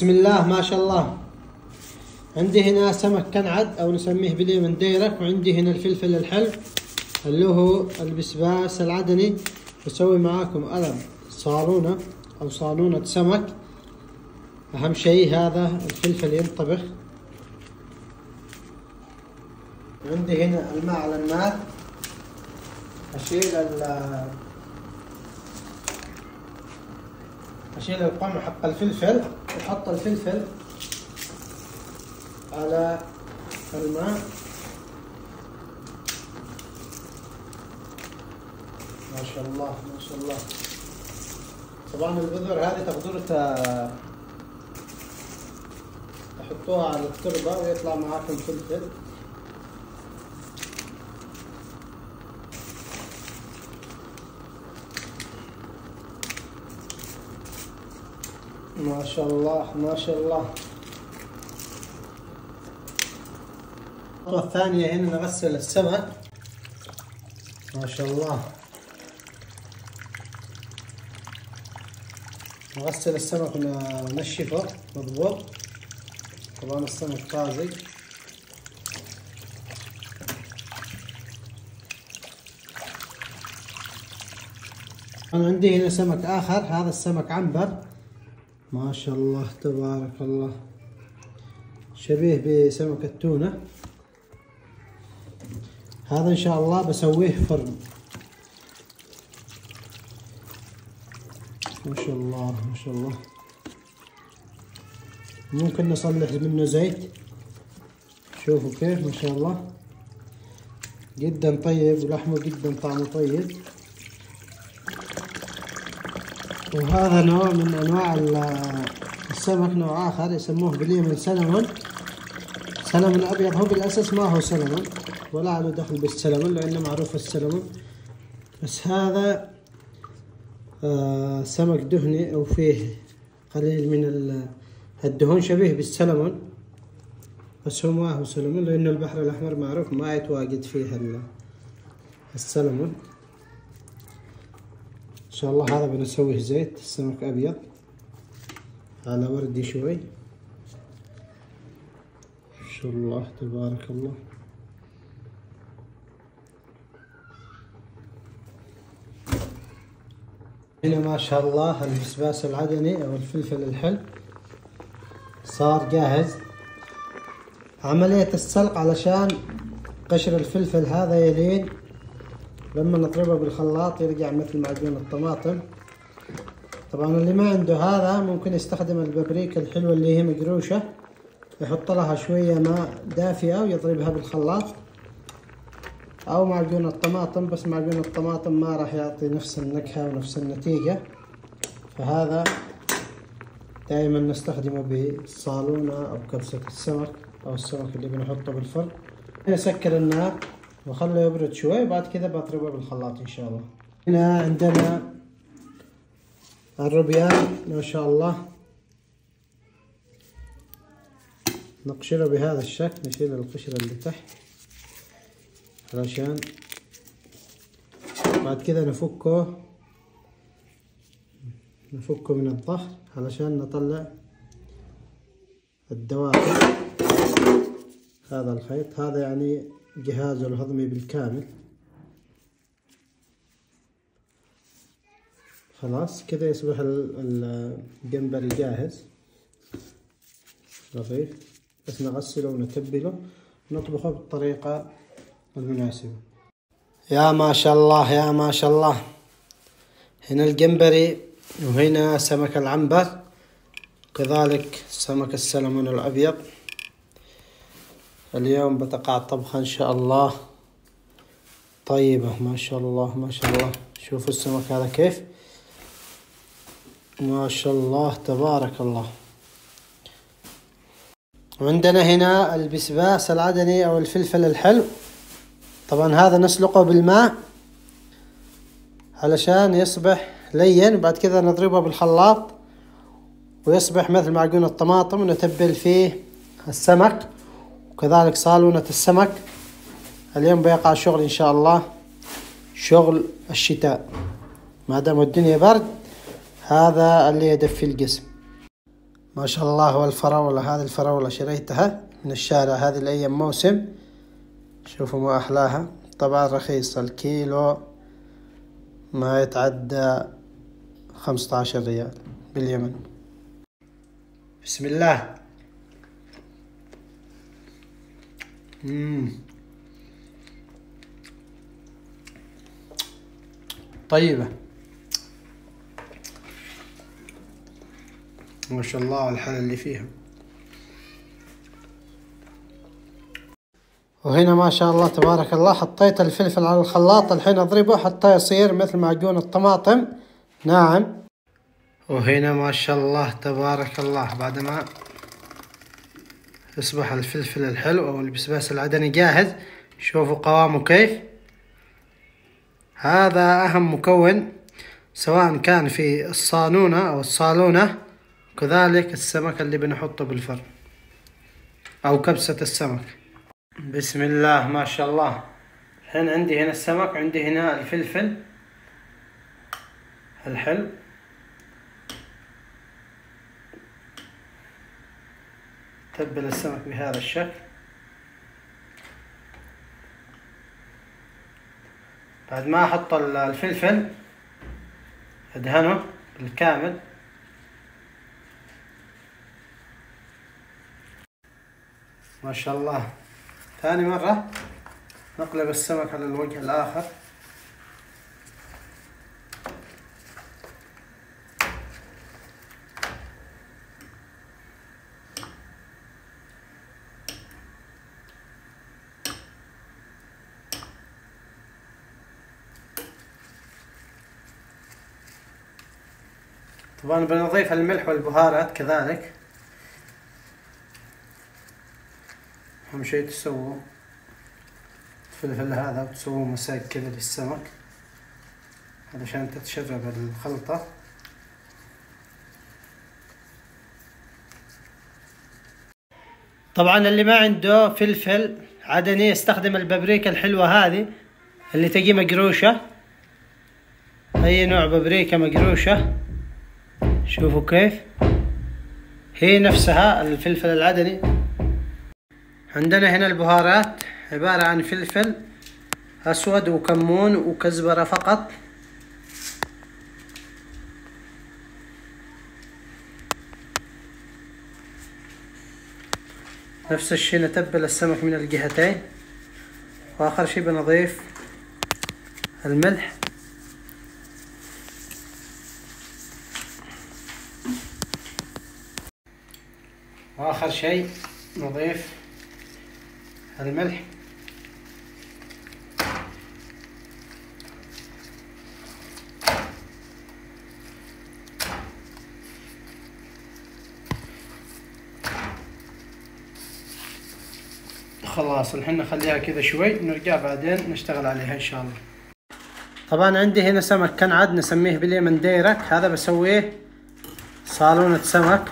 بسم الله ما شاء الله. عندي هنا سمك كنعد او نسميه باليمن ديرك، وعندي هنا الفلفل الحلو اللي هو البسباس العدني. بسوي معاكم قلم صالونة او صالونة سمك. اهم شيء هذا الفلفل ينطبخ. عندي هنا الماء على النار. اشيل القمع حق الفلفل، واحط الفلفل على الماء. ما شاء الله ما شاء الله. طبعا البذور هذه تقدروا تحطوها على التربة ويطلع معاكم فلفل. ما شاء الله ما شاء الله. الخطوة الثانية هنا نغسل السمك. ما شاء الله. نغسل السمك وننشفه مضبوط. طبعا السمك طازج. أنا عندي هنا سمك آخر، هذا السمك عنبر. ما شاء الله تبارك الله، شبيه بسمك التونة. هذا إن شاء الله بسويه فرن. ما شاء الله ما شاء الله. ممكن نصلح منه زيت. شوفوا كيف ما شاء الله، جدا طيب ولحمه جدا طعمه طيب. وهذا نوع من انواع السمك، نوع اخر يسموه باليمن سلمون. سلمون ابيض، هو بالاساس ما هو سلمون ولا له دخل بالسلمون لانه معروف السلمون، بس هذا سمك دهني او فيه قليل من الدهون، شبيه بالسلمون بس هو ما هو سلمون، لانه البحر الاحمر معروف ما يتواجد فيه السلمون. ان شاء الله هذا بنسويه زيت. السمك ابيض على وردي شوي. ما شاء الله تبارك الله. هنا ما شاء الله البسباس العدني او الفلفل الحلو صار جاهز. عملية السلق علشان قشر الفلفل هذا يلين، لما نضربه بالخلاط يرجع مثل معجون الطماطم. طبعا اللي ما عنده هذا ممكن يستخدم البابريكا الحلوة اللي هي مقروشة، يحط لها شوية ماء دافئة ويضربها بالخلاط، او معجون الطماطم، بس معجون الطماطم ما راح يعطي نفس النكهة ونفس النتيجة، فهذا دائما نستخدمه بالصالونة او كبسة السمك او السمك اللي بنحطه بالفرن. نسكر النار وخله يبرد شوي، وبعد كذا بضربه بالخلاط ان شاء الله. هنا عندنا الروبيان ما شاء الله، نقشره بهذا الشكل. نشيل القشرة اللي تحت علشان بعد كذا نفكه من الظهر علشان نطلع الدواخل. هذا الخيط هذا يعني جهازه الهضمي بالكامل. خلاص كذا يصبح الجمبري جاهز لطيف، بس نغسله ونتبله ونطبخه بالطريقة المناسبة. يا ما شاء الله يا ما شاء الله. هنا الجمبري، وهنا سمك العنبر، كذلك سمك السلمون الأبيض. اليوم بتقع الطبخة إن شاء الله طيبة. ما شاء الله ما شاء الله. شوفوا السمك هذا كيف، ما شاء الله تبارك الله. وعندنا هنا البسباس العدني أو الفلفل الحلو. طبعا هذا نسلقه بالماء علشان يصبح لين، وبعد كذا نضربه بالخلاط ويصبح مثل معجون الطماطم، ونتبل فيه السمك وكذلك صالونة السمك. اليوم بيقع شغل إن شاء الله، شغل الشتاء ما دام الدنيا برد، هذا اللي يدفي الجسم. ما شاء الله. والفراولة، هذه الفراولة شريتها من الشارع هذه الأيام موسم. شوفوا ما أحلاها. طبعا رخيصة، الكيلو ما يتعدى 15 ريال باليمن. بسم الله. طيبة ما شاء الله على الحلا اللي فيها. وهنا ما شاء الله تبارك الله حطيت الفلفل على الخلاط، الحين اضربه حتى يصير مثل معجون الطماطم ناعم. وهنا ما شاء الله تبارك الله بعد ما يصبح الفلفل الحلو او البسباس العدني جاهز. شوفوا قوامه كيف. هذا اهم مكون سواء كان في الصالونة او الصالونة، كذلك السمك اللي بنحطه بالفرن او كبسة السمك. بسم الله ما شاء الله. الحين عندي هنا السمك وعندي هنا الفلفل الحلو. تبل السمك بهذا الشكل. بعد ما احط الفلفل ادهنه بالكامل. ما شاء الله. ثاني مرة نقلب السمك على الوجه الآخر. طبعا بنضيف الملح والبهارات كذلك. أهم شيء تسووا الفلفل هذا وتسووه مساق كذا للسمك علشان تتشرب الخلطة. طبعا اللي ما عنده فلفل عدني يستخدم البابريكا الحلوة هذه اللي تجي مقروشة، أي نوع بابريكا مقروشة. شوفوا كيف هي نفسها الفلفل العدني. عندنا هنا البهارات عبارة عن فلفل أسود وكمون وكزبرة فقط. نفس الشيء نتبل السمك من الجهتين. وآخر شيء بنضيف الملح. وآخر شيء نضيف الملح. خلاص الحين نخليها كذا شوي ونرجع بعدين نشتغل عليها ان شاء الله. طبعا عندي هنا سمك كنعد نسميه باليمن ديرك. هذا بسويه صالونة سمك،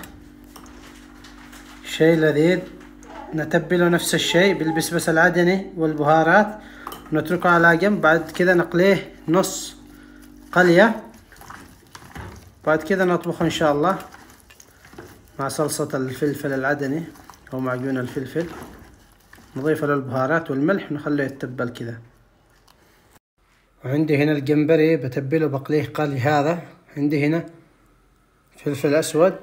شيء لذيذ. نتبله نفس الشيء بالبسبس العدني والبهارات ونتركه على جنب. بعد كذا نقليه نص قلية. بعد كذا نطبخه ان شاء الله مع صلصة الفلفل العدني او معجون الفلفل. نضيف له البهارات والملح ونخليه يتبل كذا. وعندي هنا الجمبري بتبله بقليه قلي. هذا عندي هنا فلفل اسود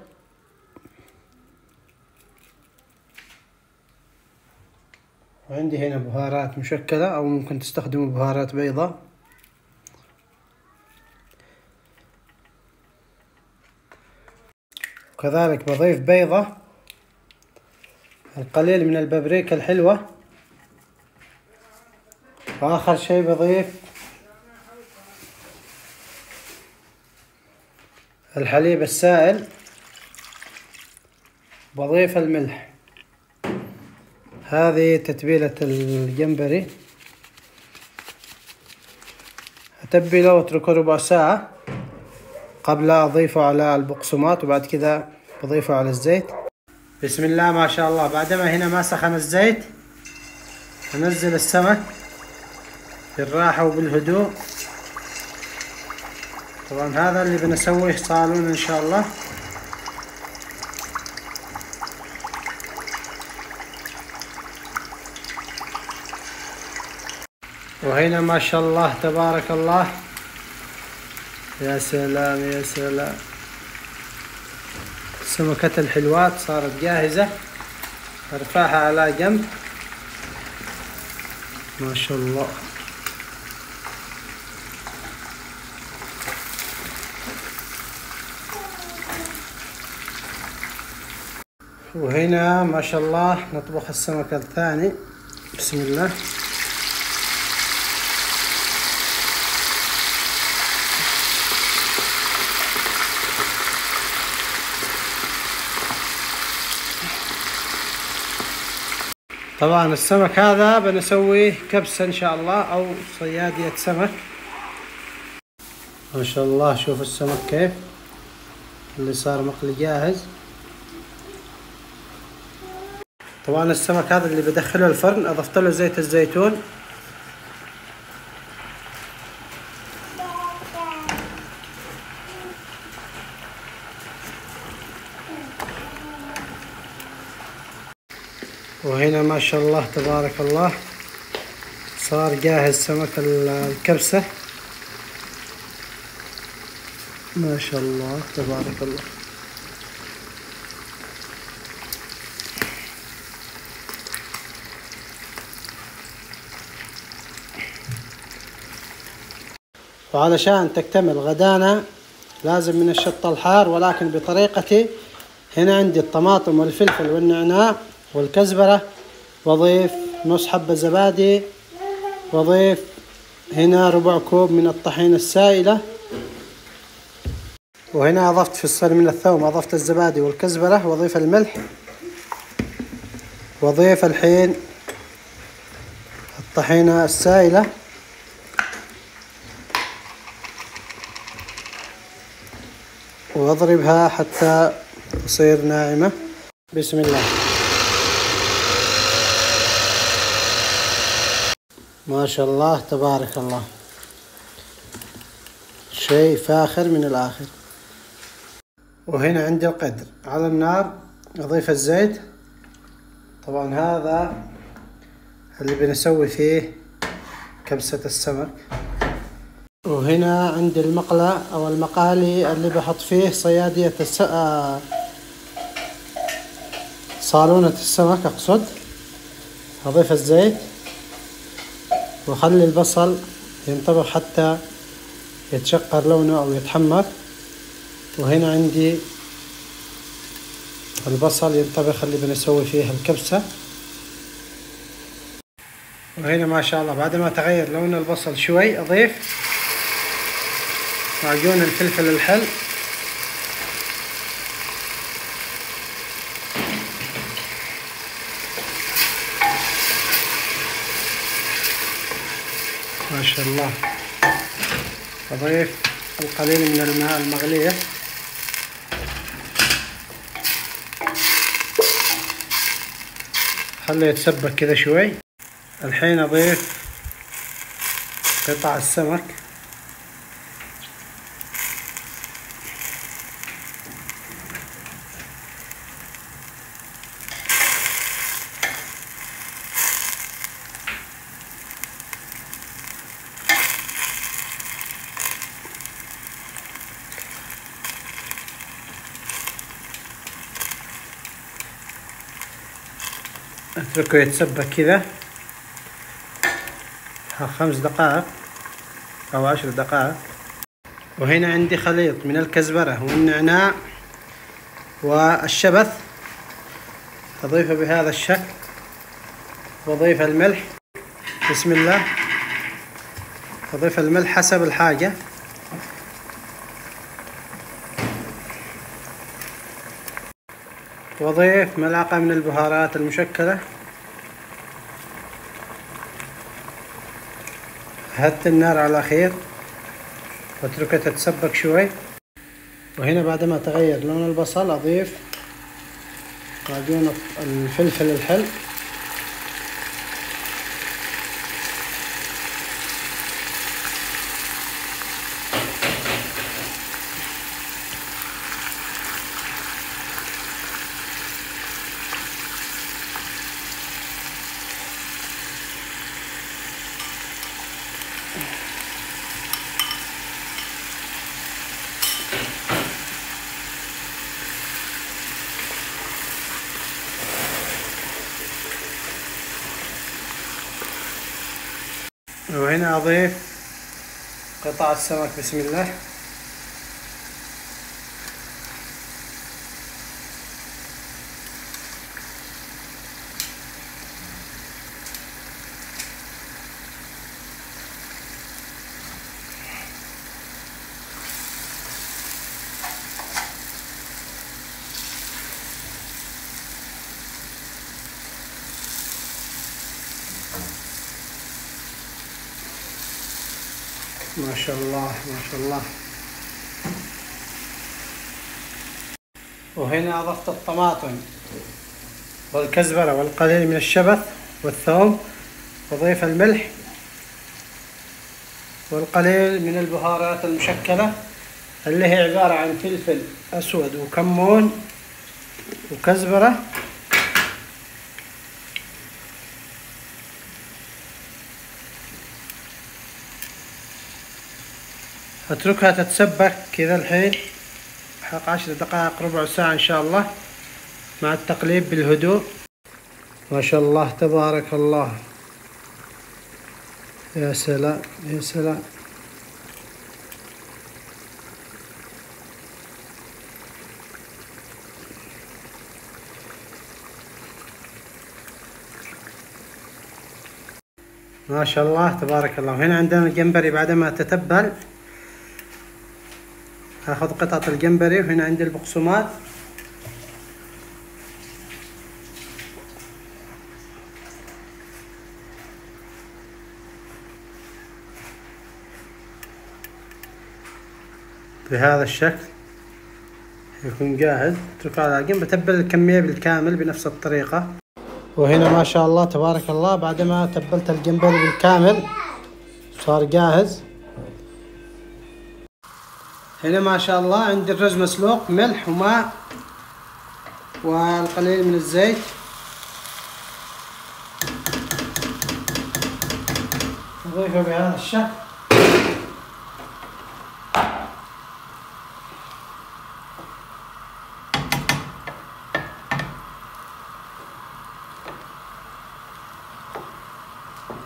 وعندي هنا بهارات مشكلة او ممكن تستخدموا بهارات بيضاء. وكذلك بضيف بيضة، القليل من البابريكا الحلوة. واخر شيء بضيف الحليب السائل. بضيف الملح. هذه تتبيلة الجمبري. اتبله واتركه ربع ساعة قبل اضيفه على البقسماط. وبعد كذا بضيفه على الزيت. بسم الله ما شاء الله. بعدما هنا ما سخن الزيت انزل السمك بالراحة وبالهدوء. طبعا هذا اللي بنسويه صالون ان شاء الله. وهنا ما شاء الله تبارك الله. يا سلام يا سلام، سمكة الحلوات صارت جاهزة. ارفعها على جنب. ما شاء الله. وهنا ما شاء الله نطبخ السمك الثاني. بسم الله. طبعا السمك هذا بنسويه كبسة ان شاء الله او صيادية سمك. ما شاء الله، شوف السمك كيف اللي صار مقلي جاهز. طبعا السمك هذا اللي بدخله الفرن اضفت له زيت الزيتون. وهنا ما شاء الله تبارك الله صار جاهز سمك الكبسة. ما شاء الله تبارك الله. وعلشان تكتمل غدانا لازم من الشطة الحار، ولكن بطريقتي. هنا عندي الطماطم والفلفل والنعناع والكزبرة، وضيف نص حبة زبادي، وضيف هنا ربع كوب من الطحينة السائلة. وهنا أضفت في الصلي من الثوم، أضفت الزبادي والكزبرة، وضيف الملح، وضيف الحين الطحينة السائلة. واضربها حتى تصير ناعمة. بسم الله. ما شاء الله تبارك الله، شيء فاخر من الآخر. وهنا عندي القدر على النار، أضيف الزيت. طبعا هذا اللي بنسوي فيه كبسة السمك. وهنا عندي المقلى أو المقالي اللي بحط فيه صيادية صالونة السمك أقصد. أضيف الزيت وأخلي البصل ينطبخ حتى يتشقر لونه أو يتحمر. وهنا عندي البصل ينطبخ اللي بنسوي فيه الكبسة. وهنا ما شاء الله بعد ما تغير لون البصل شوي أضيف معجون الفلفل الحل. ما شاء الله. أضيف القليل من الماء المغلية. خليه يتسبك كذا شوي. الحين أضيف قطع السمك. اتركه يتسبك كذا 5 دقائق أو 10 دقائق. وهنا عندي خليط من الكزبرة والنعناع والشبث، أضيفه بهذا الشكل. وأضيف الملح. بسم الله. أضيف الملح حسب الحاجة. وأضيف ملعقة من البهارات المشكلة. هدت النار على الأخير واتركها تتسبك شوي. وهنا بعد ما تغير لون البصل أضيف معجون الفلفل الحل. وهنا أضيف قطع السمك بسم الله. ما شاء الله ما شاء الله. وهنا أضفت الطماطم والكزبرة والقليل من الشبت والثوم، وأضيف الملح والقليل من البهارات المشكلة اللي هي عبارة عن فلفل أسود وكمون وكزبرة. اتركها تتسبك كذا الحين حق 10 دقائق ربع ساعة ان شاء الله، مع التقليب بالهدوء. ما شاء الله تبارك الله. يا سلام يا سلام. ما شاء الله تبارك الله. وهنا عندنا الجمبري بعدما تتبل، هاخذ قطعة الجمبري. وهنا عندي البقسماط، بهذا الشكل يكون جاهز. اتركه على جنب. بتبل الكمية بالكامل بنفس الطريقة. وهنا ما شاء الله تبارك الله بعدما تبلت الجمبري بالكامل صار جاهز. هنا ما شاء الله عندي الرز مسلوق، ملح وماء والقليل من الزيت. نضيفه بهذا الشكل.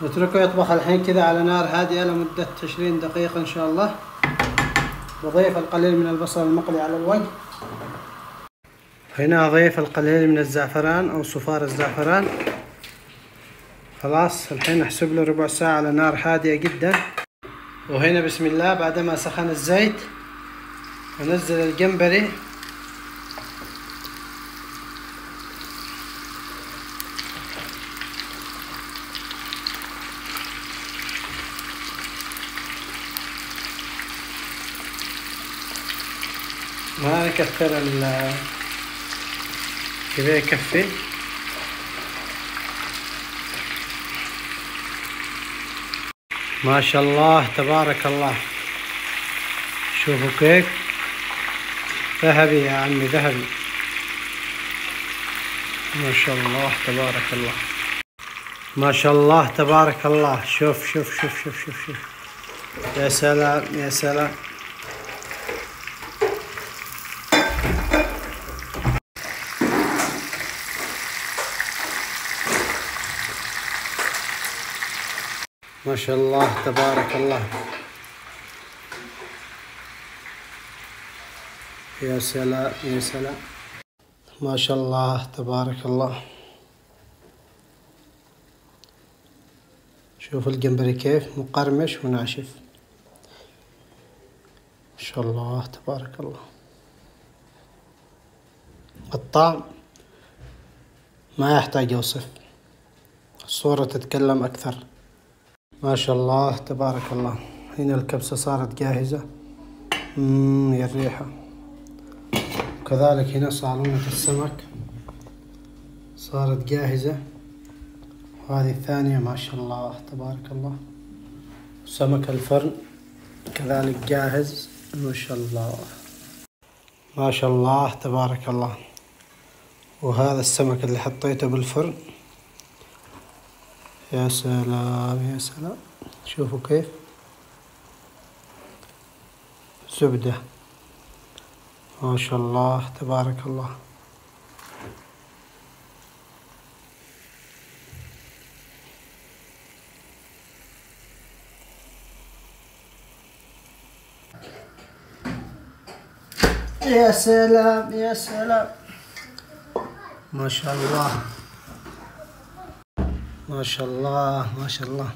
نتركه يطبخ الحين كذا على نار هادئة لمدة 20 دقيقة إن شاء الله. بضيف القليل من البصل المقلي على الوجه. هنا أضيف القليل من الزعفران أو صفار الزعفران. خلاص الحين أحسب له ربع ساعة على نار هادئة جدا. وهنا بسم الله بعدما سخن الزيت أنزل الجمبري. ما نكثر كذا يكفي. ما شاء الله تبارك الله. شوفوا كيف ذهبي يا عمي ذهبي. ما شاء الله تبارك الله. ما شاء الله تبارك الله. شوف شوف شوف شوف شوف شوف. يا سلام يا سلام. ما شاء الله تبارك الله. يا سلام يا سلام. ما شاء الله تبارك الله. شوف الجمبري كيف مقرمش وناشف. ما شاء الله تبارك الله. الطعم ما يحتاج اوصف، الصورة تتكلم اكثر. ما شاء الله تبارك الله. هنا الكبسة صارت جاهزة. يا الريحة. وكذلك هنا صالونة السمك صارت جاهزة. وهذه الثانية ما شاء الله تبارك الله. سمك الفرن كذلك جاهز. ما شاء الله ما شاء الله تبارك الله. وهذا السمك اللي حطيته بالفرن. يا سلام يا سلام. شوفوا كيف زبدة. ما شاء الله تبارك الله. يا سلام يا سلام، ما شاء الله ما شاء الله ما شاء الله.